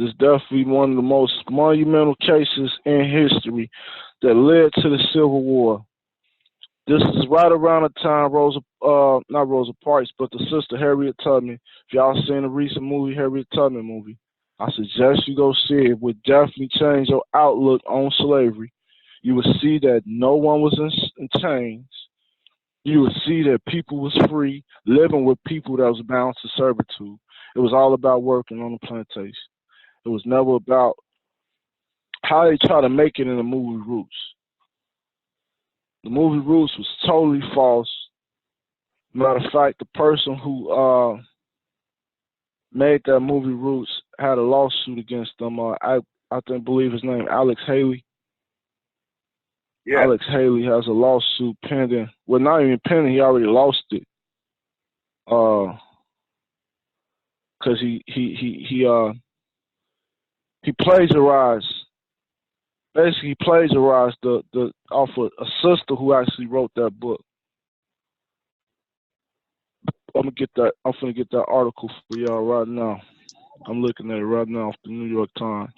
is definitely one of the most monumental cases in history that led to the Civil War. This is right around the time not Rosa Parks, but the sister Harriet Tubman. If y'all seen the recent movie, Harriet Tubman movie, I suggest you go see it. It would definitely change your outlook on slavery. You would see that no one was in chains. You would see that people was free, living with people that was bound to servitude. It was all about working on the plantation. It was never about how they try to make it in the movie Roots. The movie Roots was totally false. Matter of fact, the person who made that movie Roots had a lawsuit against them. I believe his name Alex Haley. Yeah. Alex Haley has a lawsuit pending. Well, not even pending. He already lost it. Because he plagiarized. Basically, he plagiarized the off of a sister who actually wrote that book. I'm gonna get that article for y'all right now. I'm looking at it right now off the New York Times.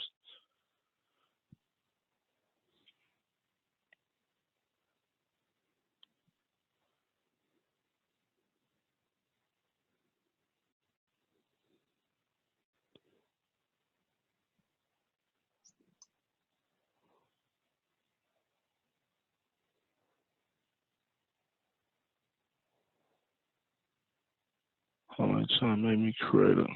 I'm trying to make me create an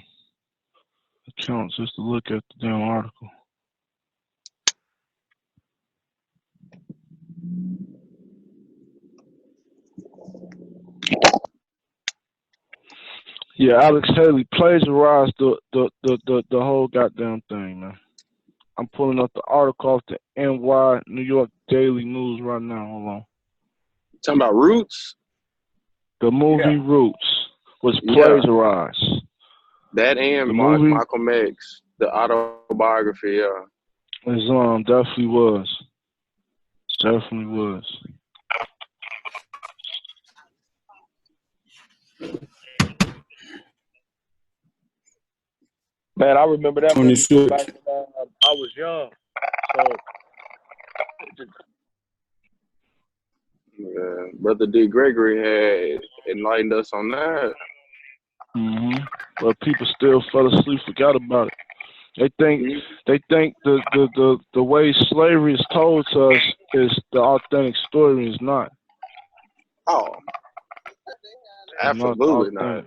account just to look at the damn article. Yeah, Alex Haley plagiarized the whole goddamn thing, man. I'm pulling up the article off the NY New York Daily News right now. Hold on. Talking about Roots? The movie Roots was plagiarized. That and Malcolm X, the autobiography, It definitely was. Definitely was. Man, I remember that movie back when I was young. So, Brother D. Gregory had enlightened us on that. But people still fell asleep, forgot about it. They think the way slavery is told to us is the authentic story. Is not. Oh, absolutely not.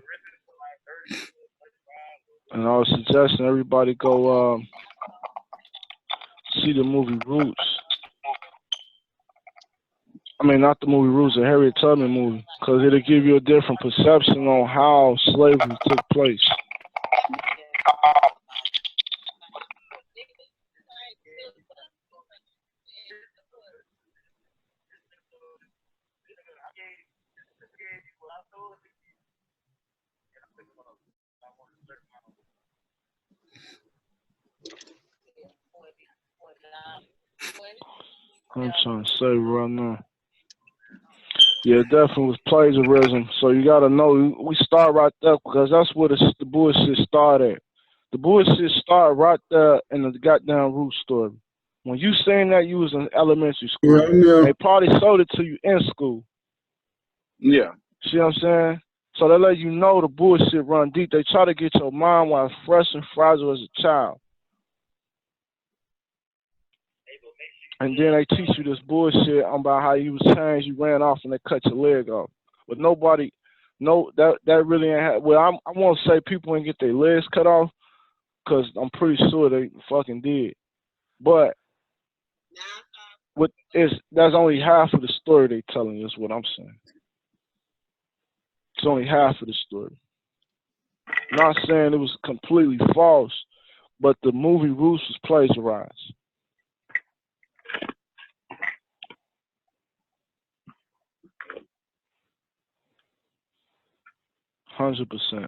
And I was suggesting everybody go see the movie Roots. I mean, not the movie Roots, the Harriet Tubman movie, because it'll give you a different perception on how slavery took place. I'm trying to say right now. Yeah, it definitely was plagiarism. So you gotta know, we start right there because that's where the bullshit started. The bullshit started right there in the goddamn Root story. When you saying that you was in elementary school, they probably sold it to you in school. Yeah. See what I'm saying? So they let you know the bullshit run deep. They try to get your mind while fresh and fragile as a child. And then they teach you this bullshit about how you was changed, you ran off and they cut your leg off. But nobody, that really ain't. Well, I won't say people ain't get their legs cut off, because I'm pretty sure they fucking did. But that's only half of the story they telling you, is what I'm saying. It's only half of the story. Not saying it was completely false, but the movie Roots was plagiarized. 100%.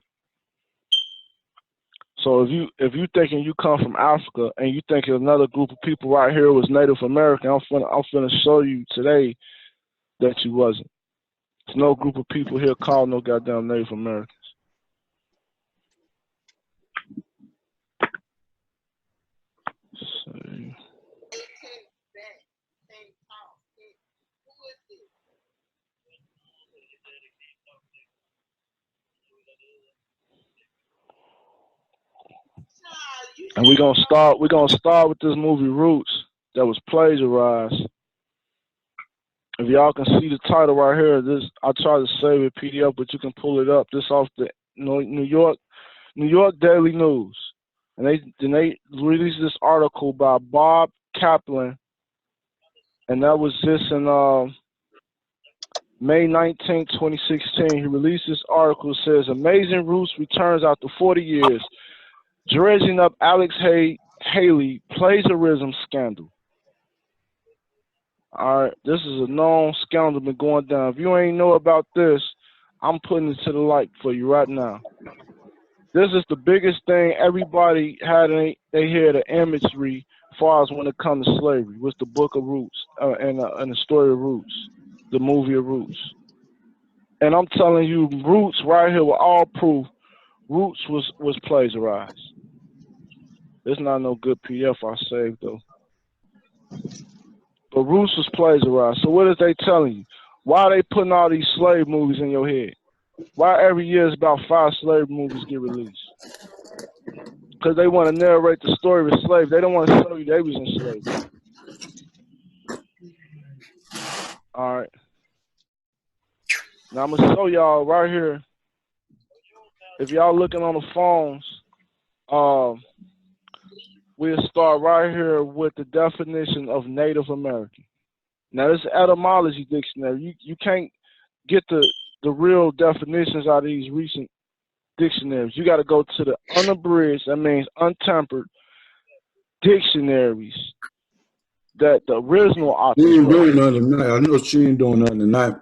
So if you thinking you come from Africa and you think another group of people right here was Native American, I'm finna show you today that you wasn't. There's no group of people here called no goddamn Native Americans. And we're gonna start with this movie Roots that was plagiarized. If y'all can see the title right here, this I tried to save it PDF, but you can pull it up. This off the New York Daily News, and they released this article by Bob Kaplan, and that was just in May 19, 2016. He released this article. It says Amazing Roots returns after 40 years, dredging up Alex Haley plagiarism scandal. All right, this is a known scandal been going down. If you ain't know about this, I'm putting it to the light for you right now. This is the biggest thing everybody had. They hear the imagery as far as when it comes to slavery was the Book of Roots and the story of Roots, the movie of Roots. And I'm telling you, Roots right here with all proof, Roots was plagiarized. It's not no good PDF I saved though. But Roots was plagiarized. So what is they telling you? Why are they putting all these slave movies in your head? Why every year is about 5 slave movies get released? Because they want to narrate the story of slaves. They don't want to show you they was enslaved. All right. Now I'm gonna show y'all right here. If y'all looking on the phones, we'll start right here with the definition of Native American. Now this is etymology dictionary. You can't get the real definitions out of these recent dictionaries. You got to go to the unabridged, that means untempered dictionaries that the original authors She ain't wrote. doing nothing tonight. I know she ain't doing nothing tonight.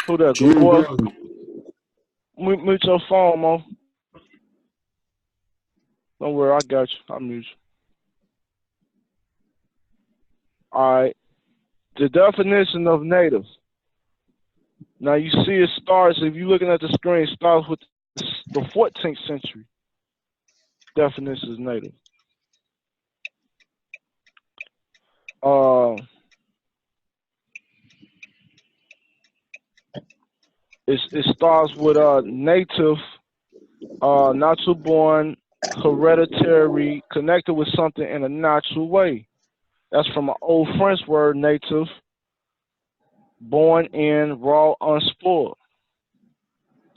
Who that? She ain't Gamora? doing. Mute your phone, Mo. Don't worry, I got you. I'll mute you. All right. The definition of native. Now you see it starts, if you're looking at the screen, it starts with the 14th century definition of native. It starts with native, natural born, hereditary, connected with something in a natural way. That's from an old French word, native, born in, raw, unspoiled.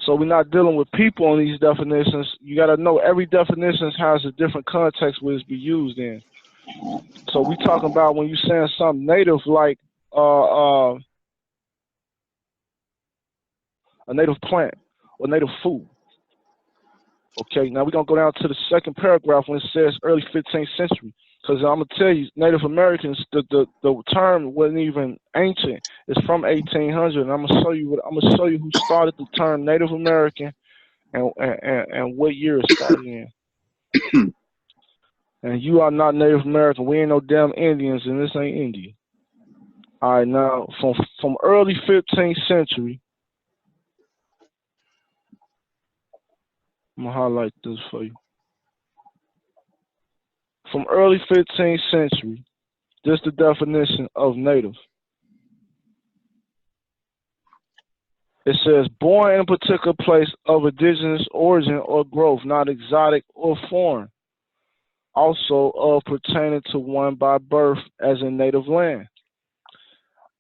So we're not dealing with people on these definitions. You got to know every definition has a different context where it's be used in. So we talking about when you're saying something native, like a native plant or native food. Okay, now we're going to go down to the second paragraph when it says early 15th century. Because I'm going to tell you, Native Americans, the term wasn't even ancient. It's from 1800, and I'm going to show you who started the term Native American and what year it started in. And you are not Native American. We ain't no damn Indians, and this ain't India. All right, now from early 15th century, I'm going to highlight this for you. From early 15th century, this is the definition of native. It says, born in a particular place of indigenous origin or growth, not exotic or foreign. Also of pertaining to one by birth as in native land.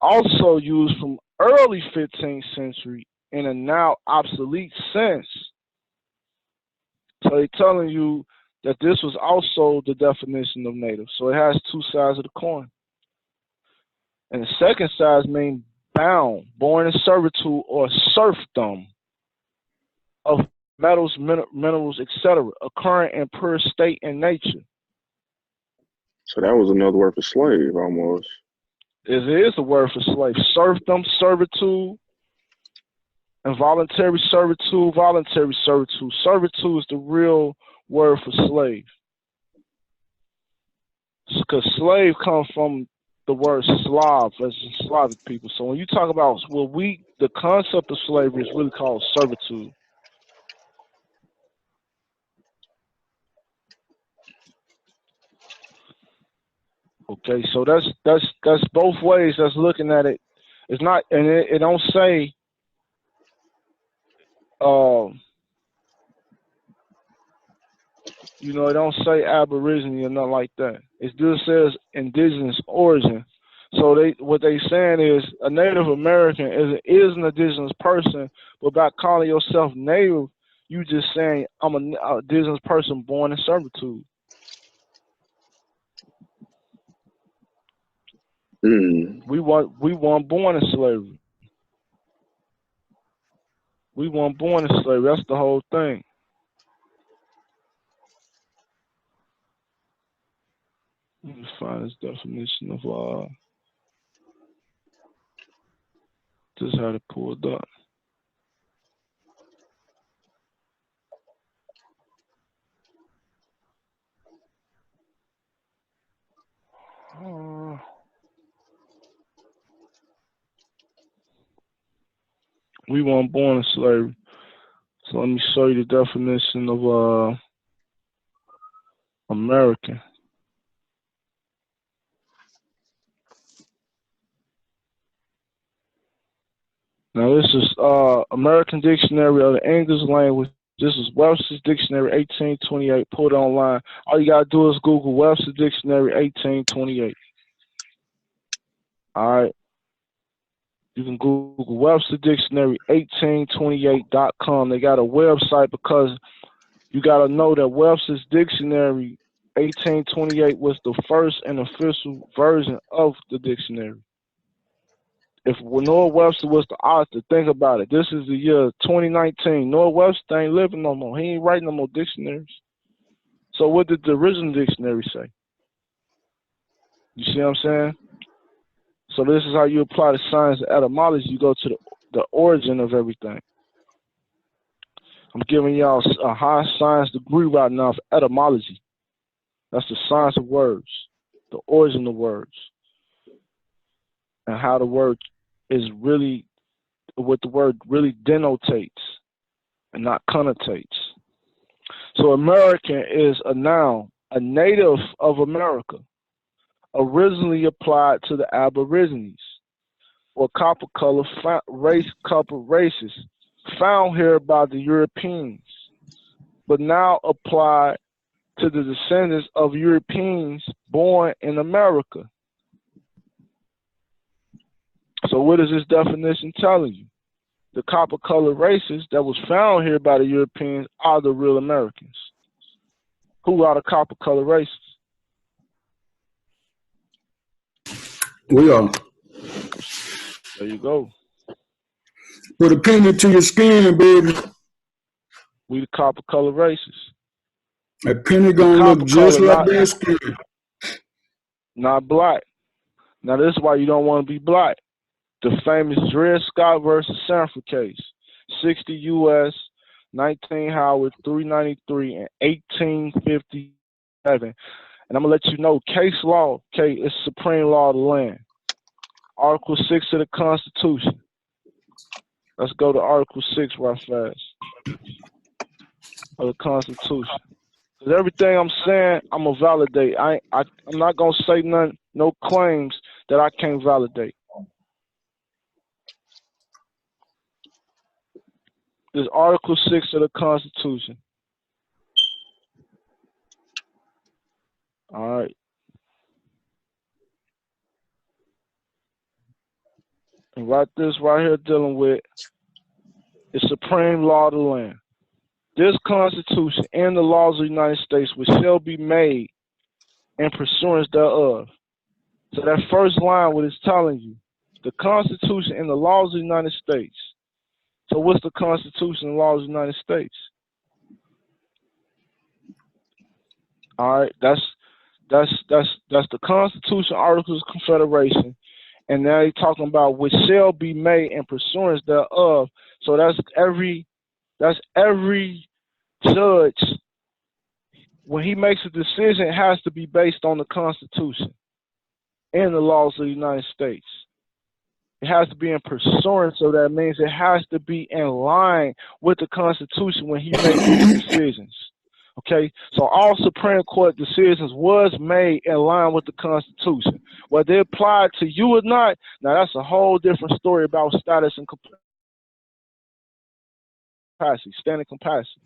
Also used from early 15th century in a now obsolete sense. So they're telling you that this was also the definition of native. So it has two sides of the coin. And the second side means bound, born in servitude or serfdom of metals, minerals, etc., occurring in pure state and nature. So that was another word for slave, almost. It is a word for slave. Serfdom, servitude, and voluntary servitude, voluntary servitude. Servitude is the real word for slave. Because slave comes from the word Slav, as in Slavic people. So when you talk about, the concept of slavery is really called servitude. Okay, so that's both ways. That's looking at it. It's not, and it don't say. You know, it don't say Aborigine or nothing like that. It just says indigenous origin. So what they saying is a Native American is an indigenous person, but by calling yourself Native, you just saying I'm an indigenous person born in servitude. We weren't born in slavery. We weren't born in slavery. That's the whole thing. Let me find this definition of just had it pulled up. We weren't born in slavery. So let me show you the definition of American. Now this is American Dictionary of the English Language. This is Webster's Dictionary 1828. Put it online. All you gotta do is Google Webster's Dictionary 1828. All right. You can Google Webster Dictionary 1828.com. They got a website because you got to know that Webster's Dictionary 1828 was the first and official version of the dictionary. If Noah Webster was the author, think about it. This is the year 2019. Noah Webster ain't living no more. He ain't writing no more dictionaries. So what did the original dictionary say? You see what I'm saying? So this is how you apply the science of etymology. You go to the origin of everything. I'm giving y'all a high science degree right now for etymology. That's the science of words, the origin of words, and how the word is really, what the word really denotates and not connotates. So American is a noun, a native of America, originally applied to the Aborigines, or copper color races found here by the Europeans, but now applied to the descendants of Europeans born in America. So what is this definition telling you? The copper colored races that was found here by the Europeans are the real Americans. Who are the copper colored races? We are. There you go. Put a penny to your skin, baby. We the copper colored races. That penny gonna look just like that skin. Not black. Now this is why you don't want to be black. The famous Dred Scott versus Sanford case, 60 U.S., 19 Howard, 393, and 1857. And I'm gonna let you know, case law, is supreme law of the land. Article 6 of the Constitution. Let's go to Article 6 right fast of the Constitution. Because everything I'm saying, I'm gonna validate. I'm not gonna say none, no claims that I can't validate. This is Article 6 of the Constitution. All right. And this right here dealing with the supreme law of the land. This Constitution and the laws of the United States which shall be made in pursuance thereof. So that first line, what it's telling you, the Constitution and the laws of the United States. So what's the Constitution and laws of the United States? All right, that's the Constitution, Articles of Confederation, and now you're talking about which shall be made in pursuance thereof. So that's every judge, when he makes a decision, it has to be based on the Constitution and the laws of the United States. It has to be in pursuance, so that means it has to be in line with the Constitution when he makes these decisions. Okay, so all Supreme Court decisions was made in line with the Constitution. Whether they applied to you or not, now that's a whole different story about status and capacity, standing capacity.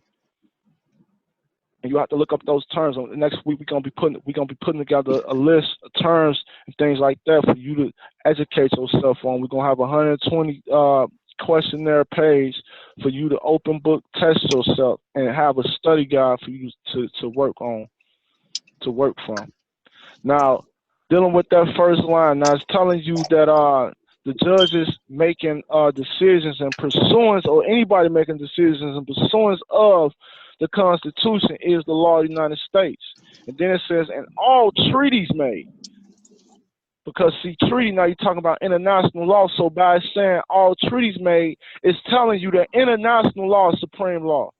And you have to look up those terms. Next week we're gonna be putting together a list of terms and things like that for you to educate yourself on. We're gonna have 120 questionnaire page for you to open book test yourself and have a study guide for you to work from. Now, dealing with that first line, now it's telling you that the judges making decisions and pursuance, or anybody making decisions and pursuance of the Constitution is the law of the United States. And then it says, and all treaties made. Because see, treaty, now you're talking about international law, so by saying all treaties made, it's telling you that international law is supreme law.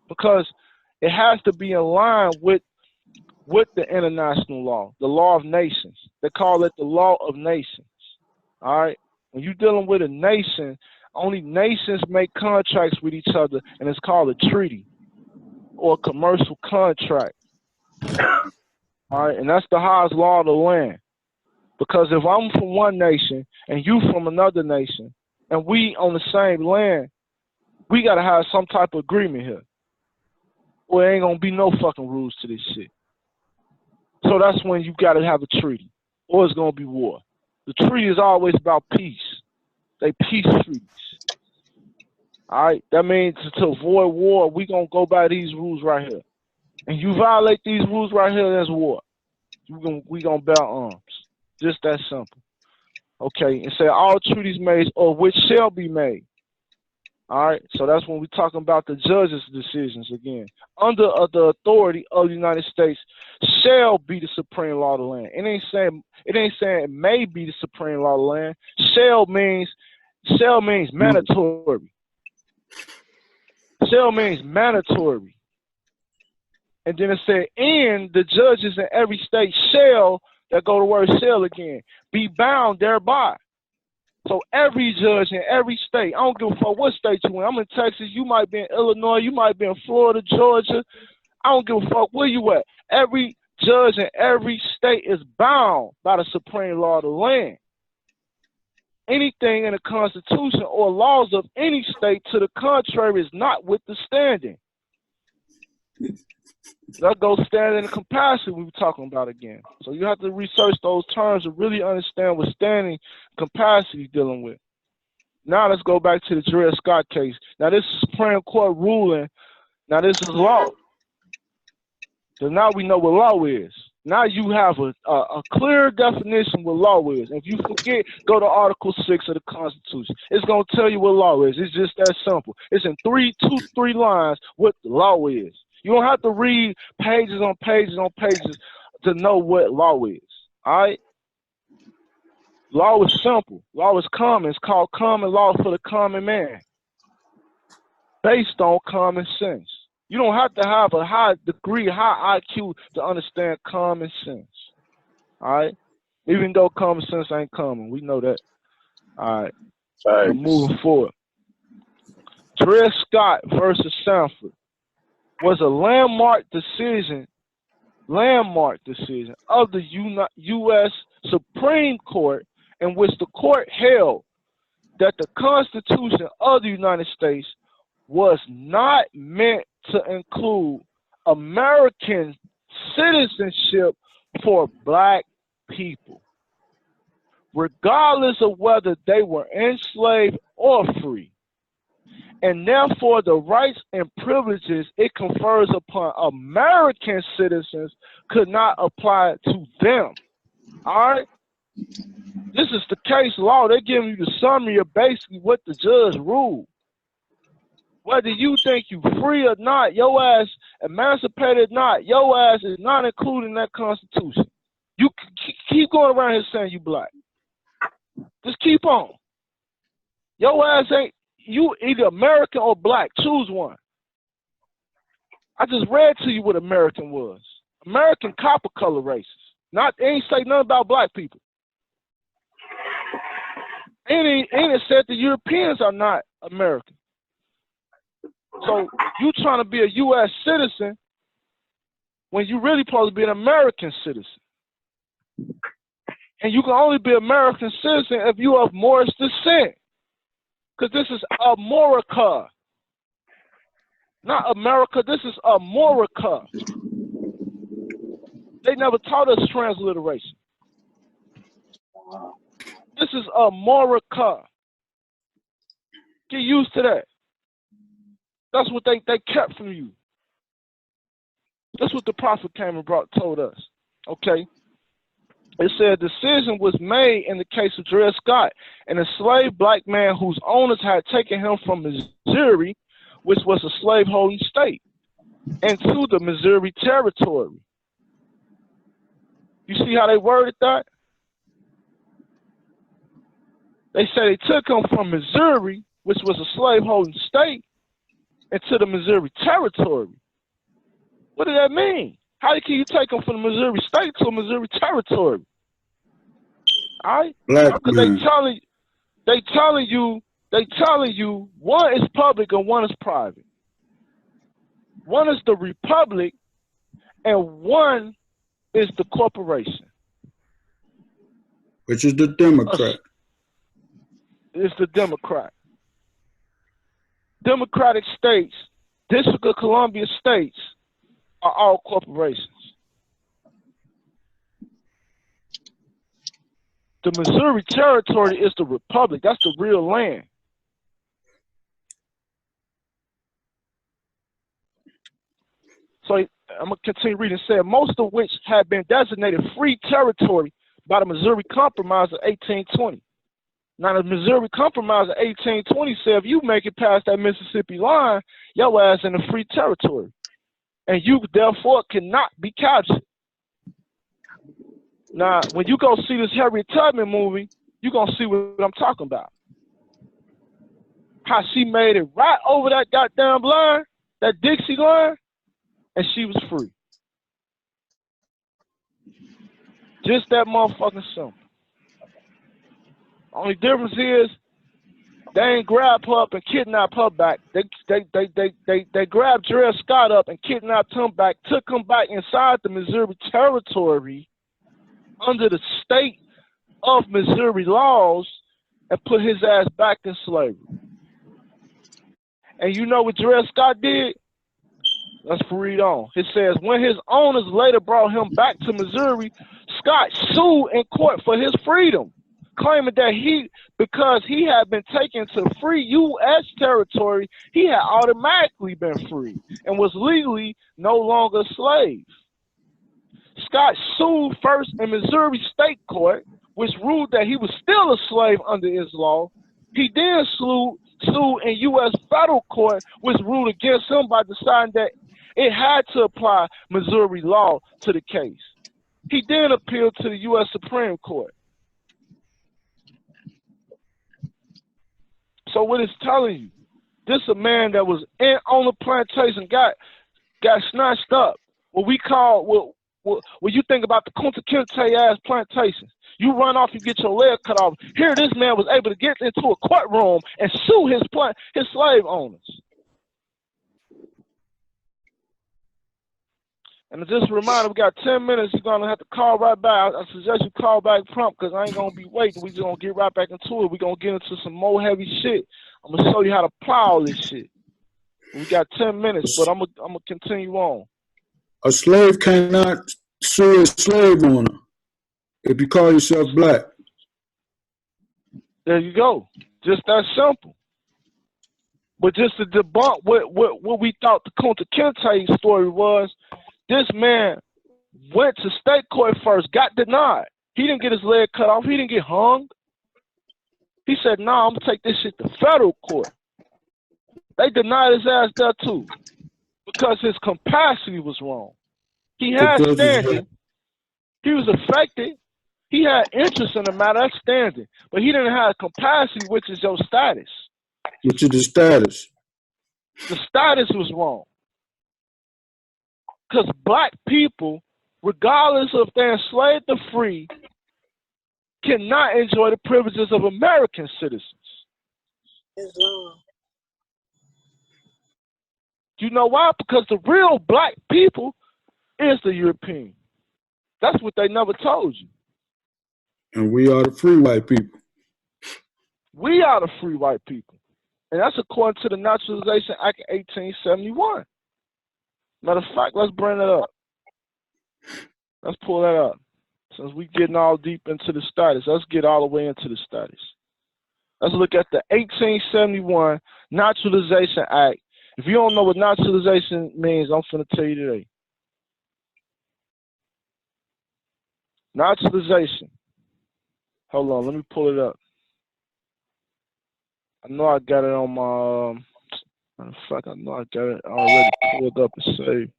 Because it has to be in line with the international law, the law of nations. They call it the law of nations. All right? When you're dealing with a nation, only nations make contracts with each other, and it's called a treaty or a commercial contract. All right? And that's the highest law of the land. Because if I'm from one nation and you from another nation, and we on the same land, we got to have some type of agreement here. Or there ain't going to be no fucking rules to this shit. So that's when you got to have a treaty, or it's going to be war. The treaty is always about peace. They peace treaties. All right? That means to avoid war, we going to go by these rules right here. And you violate these rules right here, there's war. We going to bear arms. Just that simple. Okay, and say all treaties made or which shall be made. All right, so that's when we're talking about the judges' decisions again. Under the authority of the United States shall be the supreme law of the land. It ain't saying it may be the supreme law of the land. Shall means mandatory. Shall means mandatory. And then it said, and the judges in every state shall, that go to word shall again, be bound thereby. So every judge in every state, I don't give a fuck what state you in. I'm in Texas, you might be in Illinois, you might be in Florida, Georgia. I don't give a fuck where you at. Every judge in every state is bound by the supreme law of the land. Anything in the Constitution or laws of any state to the contrary is not withstanding. That goes standing and capacity we were talking about again. So you have to research those terms to really understand what standing capacity is dealing with. Now let's go back to the Dred Scott case. Now this is Supreme Court ruling. Now this is law. So now we know what law is. Now you have a clear definition what law is. If you forget, go to Article 6 of the Constitution. It's going to tell you what law is. It's just that simple. It's in three lines what the law is. You don't have to read pages on pages on pages to know what law is. All right? Law is simple. Law is common. It's called common law for the common man, based on common sense. You don't have to have a high IQ to understand common sense. All right? Even though common sense ain't common. We know that. All right. We're moving forward. Dred Scott versus Sanford was a landmark decision of the U.S. Supreme Court, in which the court held that the Constitution of the United States was not meant to include American citizenship for black people, regardless of whether they were enslaved or free. And therefore, the rights and privileges it confers upon American citizens could not apply to them. All right? This is the case law. They're giving you the summary of basically what the judge ruled. Whether you think you free or not, your ass emancipated or not, your ass is not included in that Constitution. You keep going around here saying you black. Just keep on. Your ass ain't. You either American or black. Choose one. I just read to you what American was. American copper color races. They ain't say nothing about black people. And it said the Europeans are not American. So you trying to be a U.S. citizen when you really supposed to be an American citizen. And you can only be an American citizen if you are of Moorish descent. Because this is America. Not America. This is Amorica. They never taught us transliteration. This is Amorica. Get used to that. That's what they kept from you. That's what the prophet came and told us. Okay? It said decision was made in the case of Dred Scott, an enslaved black man whose owners had taken him from Missouri, which was a slaveholding state, into the Missouri Territory. You see how they worded that? They said they took him from Missouri, which was a slaveholding state, into the Missouri Territory. What did that mean? How can you take them from the Missouri State to a Missouri Territory? All right? Black Because they telling you one is public and one is private. One is the republic and one is the corporation. Which is the Democrat. It's the Democrat. Democratic states, District of Columbia states, are all corporations. The Missouri Territory is the republic. That's the real land. So I'm going to continue reading. It said, most of which had been designated free territory by the Missouri Compromise of 1820. Now, the Missouri Compromise of 1820 said if you make it past that Mississippi line, your ass in a free territory. And you, therefore, cannot be captured. Now, when you go see this Harriet Tubman movie, you're going to see what I'm talking about. How she made it right over that goddamn line, that Dixie line, and she was free. Just that motherfucking simple. Only difference is they ain't grab her up and kidnap her back. They grabbed Dred Scott up and kidnapped him back, took him back inside the Missouri Territory under the state of Missouri laws and put his ass back in slavery. And you know what Dred Scott did? Let's read on. It says, when his owners later brought him back to Missouri, Scott sued in court for his freedom, claiming that because he had been taken to free U.S. territory, he had automatically been free and was legally no longer a slave. Scott sued first in Missouri State Court, which ruled that he was still a slave under his law. He then sued in U.S. Federal Court, which ruled against him by deciding that it had to apply Missouri law to the case. He then appealed to the U.S. Supreme Court. So what it's telling you, this a man that was on the plantation got snatched up. What we call when you think about the Kunta Kinte ass plantations, you run off, you get your leg cut off. Here, this man was able to get into a courtroom and sue his slave owners. And just a reminder, we got 10 minutes. You're gonna have to call right back. I suggest you call back prompt because I ain't gonna be waiting. We just gonna get right back into it. We're gonna get into some more heavy shit. I'm gonna show you how to plow all this shit. We got 10 minutes, but I'm gonna continue on. A slave cannot sue a slave owner if you call yourself black. There you go. Just that simple. But just to debunk what we thought the Kunta Kinte story was, this man went to state court first, got denied. He didn't get his leg cut off. He didn't get hung. He said, no, I'm going to take this shit to federal court. They denied his ass there too because his capacity was wrong. He had standing. He was affected. He had interest in the matter, that's standing. But he didn't have capacity, which is your status. Which is the status. The status was wrong. Because black people, regardless of if they're enslaved or free, cannot enjoy the privileges of American citizens. Islam. You know why? Because the real black people is the European. That's what they never told you. And we are the free white people. We are the free white people. And that's according to the Naturalization Act of 1871. Matter of fact, let's bring it up. Let's pull that up. Since we getting all deep into the status, let's get all the way into the status. Let's look at the 1871 Naturalization Act. If you don't know what naturalization means, I'm finna tell you today. Naturalization. Hold on, let me pull it up. I know I got it on my, matter of fact, I know I got it already pulled up and saved.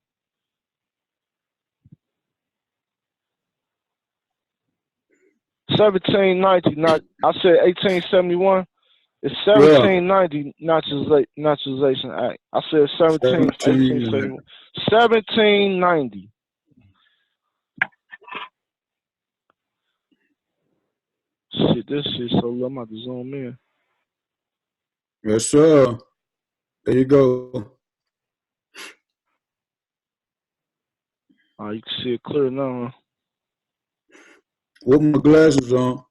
$17.90, not, I said 1871. It's 1790 Naturalization Act. I said 1871. 1790. Shit, this shit so low. I'm about to zoom in. Yes, sir. There you go. You can see it clear now. With my glasses on.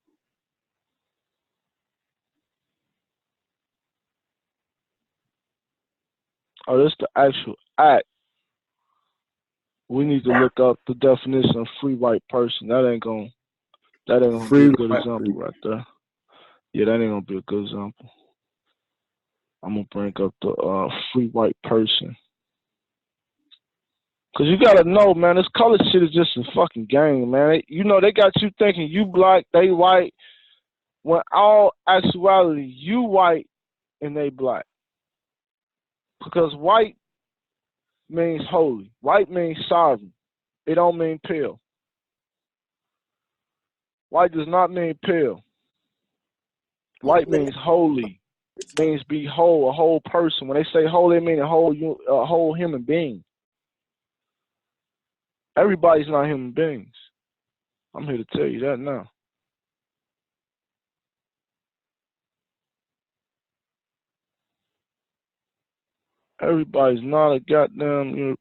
Oh, that's the actual act. We need to look up the definition of free white person. That ain't gonna be a good example right there. Yeah, that ain't gonna be a good example. I'm gonna bring up the free white person. Cause you gotta know, man, this color shit is just a fucking game, man. You know, they got you thinking you black, they white, when all actuality, you white and they black. Because white means holy. White means sovereign. It don't mean pale. White does not mean pale. White means holy. It means be whole, a whole person. When they say whole, they mean a whole human being. Everybody's not human beings. I'm here to tell you that now. Everybody's not a goddamn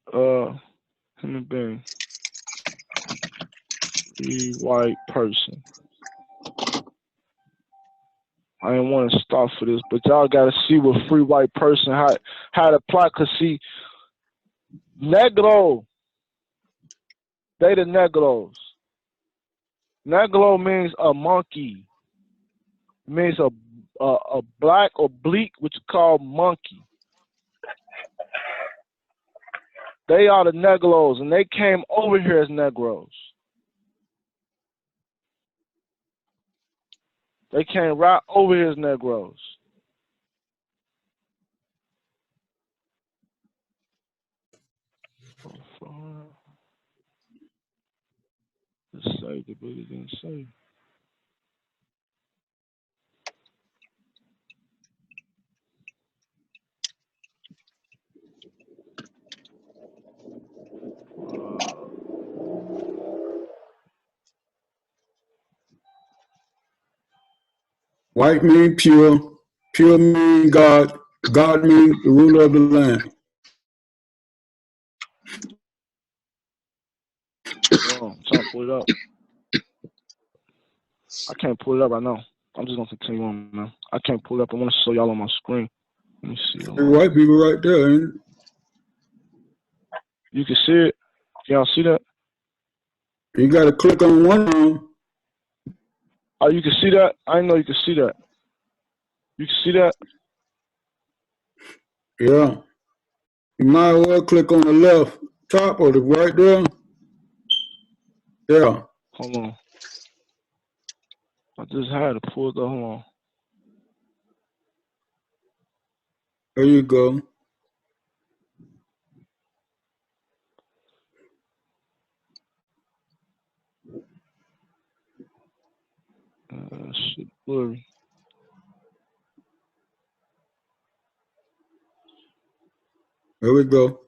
human being. Free white person. I didn't want to stop for this, but y'all got to see what free white person, how to apply. Because see, Negro, they the Negros. Negro means a monkey. It means a black or bleak, which is called monkey. They are the Negros, and they came over here as Negros. They came right over here as Negros. It saved it, but it didn't save. White mean pure. Pure mean God. God mean the ruler of the land. I'm trying to pull it up. I can't pull it up right now. I'm just gonna continue on, man. I can't pull it up. I want to show y'all on my screen. Let me see. White people right there, ain't it? You can see it. Y'all see that? You got to click on one of them. Oh, you can see that? I didn't know you could see that. You can see that? Yeah. You might as well click on the left top or the right there. Yeah. Hold on. I just had to pull it up. Hold on. There you go. Shit, blurry. There we go.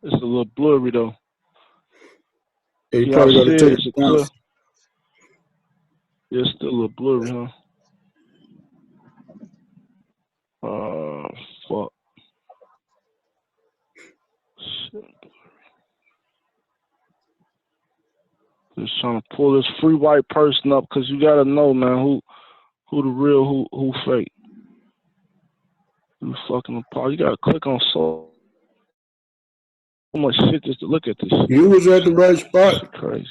It's a little blurry though. Yeah, you probably got to take it it down. Yeah, it's still a little blurry, huh? Fuck. Shit. Just trying to pull this free white person up because you gotta know, man, who the real, who fake. You fucking apart. You gotta click on so much shit just to look at this shit. You was at the right spot. Shit crazy.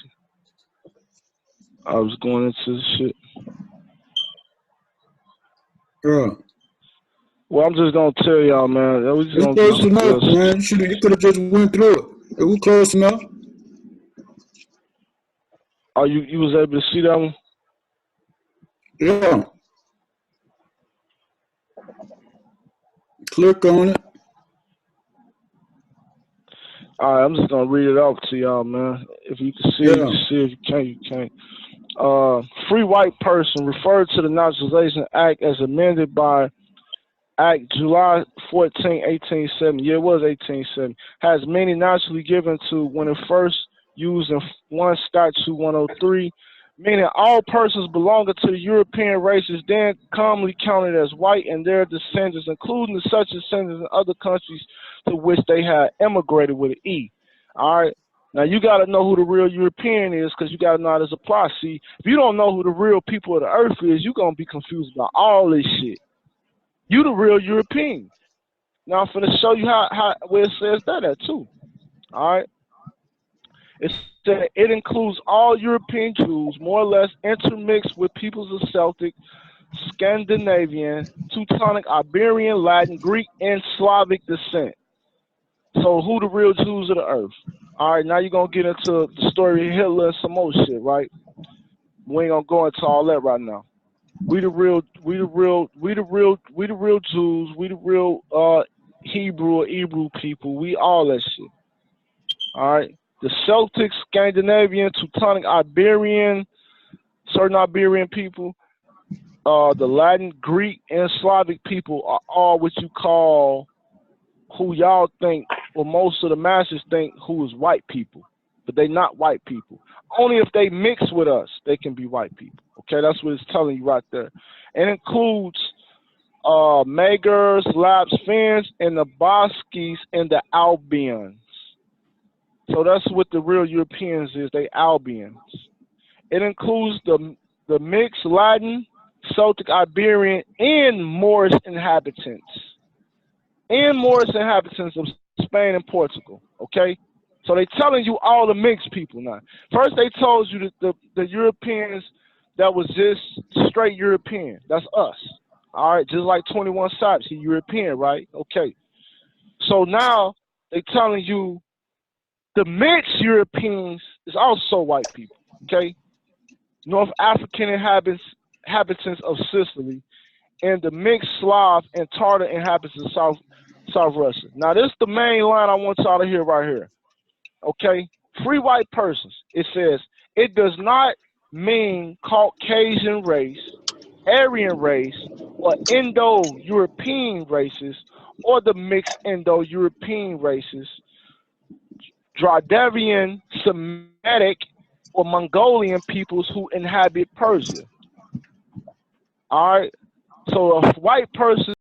I was going into the shit. Yeah. Well, I'm just gonna tell y'all, man. We just It's gonna close do some enough, good man. You could have just went through it. It was close enough. Oh, you was able to see that one? Yeah. Click on it. All right, I'm just gonna read it off to y'all, man. If you can see, you Yeah. can see. If you can't, you can't. Free white person referred to the Naturalization Act as amended by Act July 14, 1870. Yeah, it was 1870. Has meaning naturally given to when it first used in 1 Statute 103, meaning all persons belonging to the European races then commonly counted as white and their descendants, including such descendants in other countries to which they had emigrated with an E. All right. Now, you got to know who the real European is because you got to know how this applies. See, if you don't know who the real people of the earth is, you're going to be confused about all this shit. You the real European. Now I'm finna show you how where it says that at too. All right. It said it includes all European Jews, more or less intermixed with peoples of Celtic, Scandinavian, Teutonic, Iberian, Latin, Greek, and Slavic descent. So who the real Jews of the earth? All right, now you're gonna get into the story of Hitler and some more shit, right? We ain't gonna go into all that right now. We the real Jews, we the real Hebrew people, we all that shit. All right. The Celtic, Scandinavian, Teutonic, Iberian, certain Iberian people, the Latin, Greek, and Slavic people are all what you call who y'all think, or most of the masses think, who is white people. But they not white people. Only if they mix with us, they can be white people. Okay, that's what it's telling you right there. It includes Magyars, Lapps, Finns, and the Baskis and the Albians. So that's what the real Europeans is. They Albians. It includes the mixed Latin, Celtic, Iberian, and Moorish inhabitants. And Moorish inhabitants of Spain and Portugal. Okay? So they telling you all the mixed people now. First they told you that the Europeans that was just straight European. That's us. All right, just like 21 Savage, he European, right? Okay. So now they telling you the mixed Europeans is also white people. Okay. North African inhabitants of Sicily, and the mixed Slav and Tartar inhabitants of South Russia. Now this is the main line I want y'all to hear right here. Okay, free white persons. It says it does not mean Caucasian race, Aryan race, or Indo-European races, or the mixed Indo-European races, Dravidian, Semitic, or Mongolian peoples who inhabit Persia. All right, so a white person